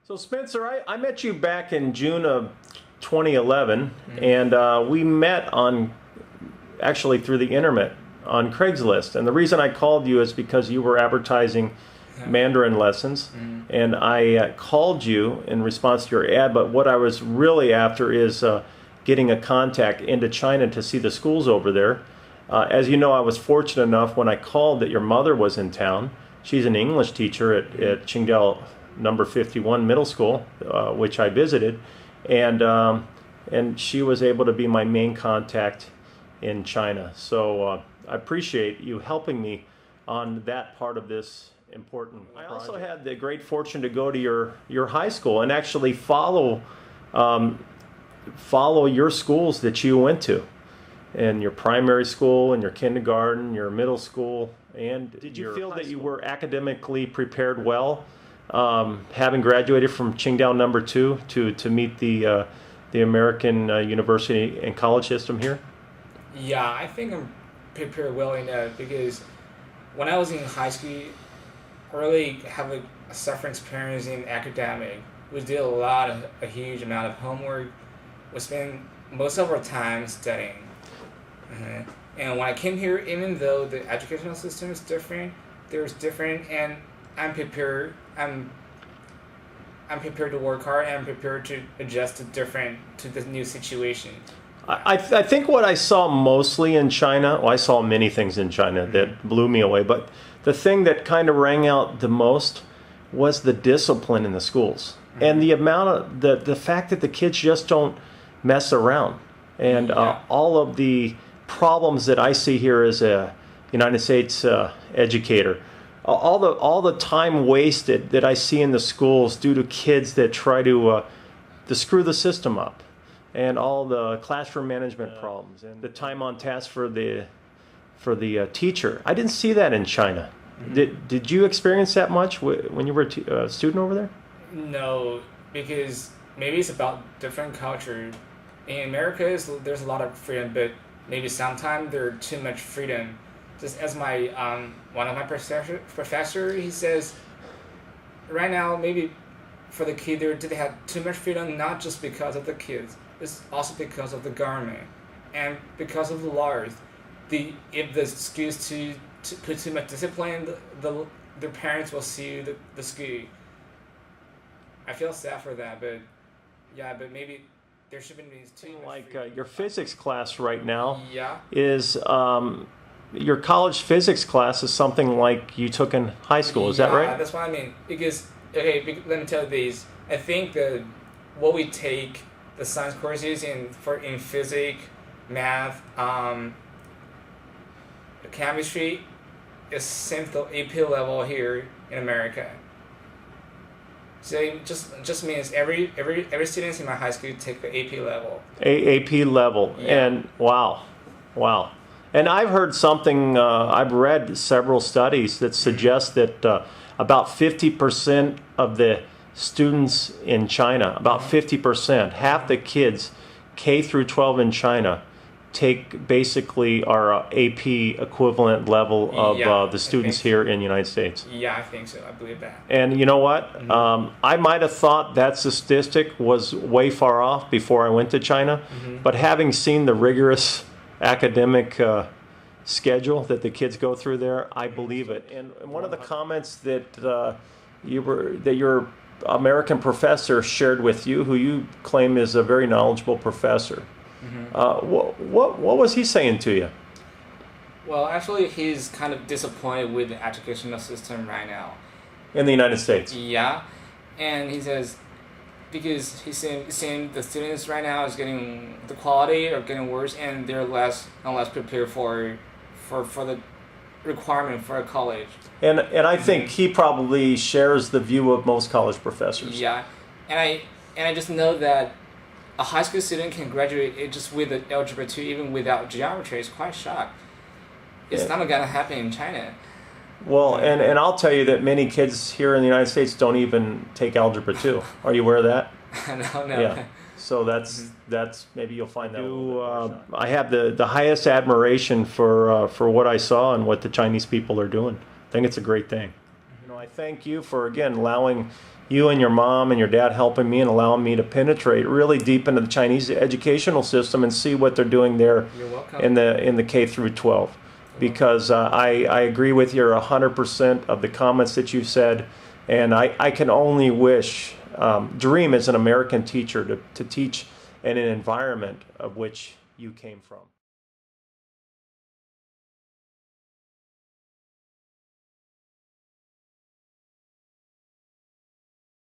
So Spencer, I met you back in June of 2011, and we met on actually through the internet on Craigslist. And the reason I called you is because you were advertising Mandarin lessons, and I called you in response to your ad. But what I was really after is getting a contact into China to see the schools over there. As you know, I was fortunate enough when I called that your mother was in town. She's an English teacher at Qingdao number 51 middle school, which I visited, and she was able to be my main contact in China. So I appreciate you helping me on that part of this important project. I also had the great fortune to go to your high school and actually follow your schools that you went to, and your primary school and your kindergarten, your middle school. And did you feel that you were academically prepared well, having graduated from Qingdao number 2 to meet the American university and college system here? Yeah, I think I'm prepared well enough because when I was in high school, I really have a suffering experience in academic. We did a huge amount of homework. We spent most of our time studying. And when I came here, even though the educational system is different, and I'm prepared. I'm prepared to work hard, and I'm prepared to adjust to the new situation. I think what I saw mostly in China, well, I saw many things in China that blew me away, but the thing that kind of rang out the most was the discipline in the schools, and the amount of the fact that the kids just don't mess around, and all of the problems that I see here as a United States educator, all the time wasted that I see in the schools due to kids that try to screw the system up, and all the classroom management problems, and the time on task for the teacher. I didn't see that in China. Did you experience that much when you were a student over there? No, because maybe it's about different culture. In America, there's a lot of freedom, but maybe sometimes there's too much freedom. Just as my one of my professor, he says, right now maybe for the kid they have too much freedom, not just because of the kids, it's also because of the government and because of the laws. If the schools to put too much discipline, the parents will sue the school. I feel sad for that, but maybe there should be too much like your physics class right now. Yeah. Is your college physics class is something like you took in high school? Is that right? That's what I mean. Because let me tell you this. I think that what we take the science courses in physics, math, chemistry is same to AP level here in America. So it just means every student in my high school take the AP level. AP level, yeah. And wow. And I've heard something. I've read several studies that suggest that about 50% of the students in China, about 50%, half the kids K through 12 in China, take basically our AP equivalent level of the students here in the United States. Yeah, I think so. I believe that. And you know what? I might have thought that statistic was way far off before I went to China, but having seen the rigorous academic schedule that the kids go through there, I believe it. And one of the comments that your American professor shared with you, who you claim is a very knowledgeable professor, what was he saying to you? Well, actually, he's kind of disappointed with the educational system right now. In the United States? Yeah, and he says, because he's seeing the students right now is getting, the quality are getting worse, and they're less and less prepared for the requirement for a college. And I think he probably shares the view of most college professors. Yeah, and I just know that a high school student can graduate just with the algebra 2 even without geometry. It's quite shocked. It's not gonna happen in China. Well, and I'll tell you that many kids here in the United States don't even take algebra 2. Are you aware of that? No. Yeah. So that's maybe you'll find that. I have the highest admiration for what I saw and what the Chinese people are doing. I think it's a great thing. I thank you for, again, allowing you and your mom and your dad helping me and allowing me to penetrate really deep into the Chinese educational system and see what they're doing there in the K through 12. Because I agree with you 100% of the comments that you've said, and I can only wish, dream as an American teacher to teach in an environment of which you came from.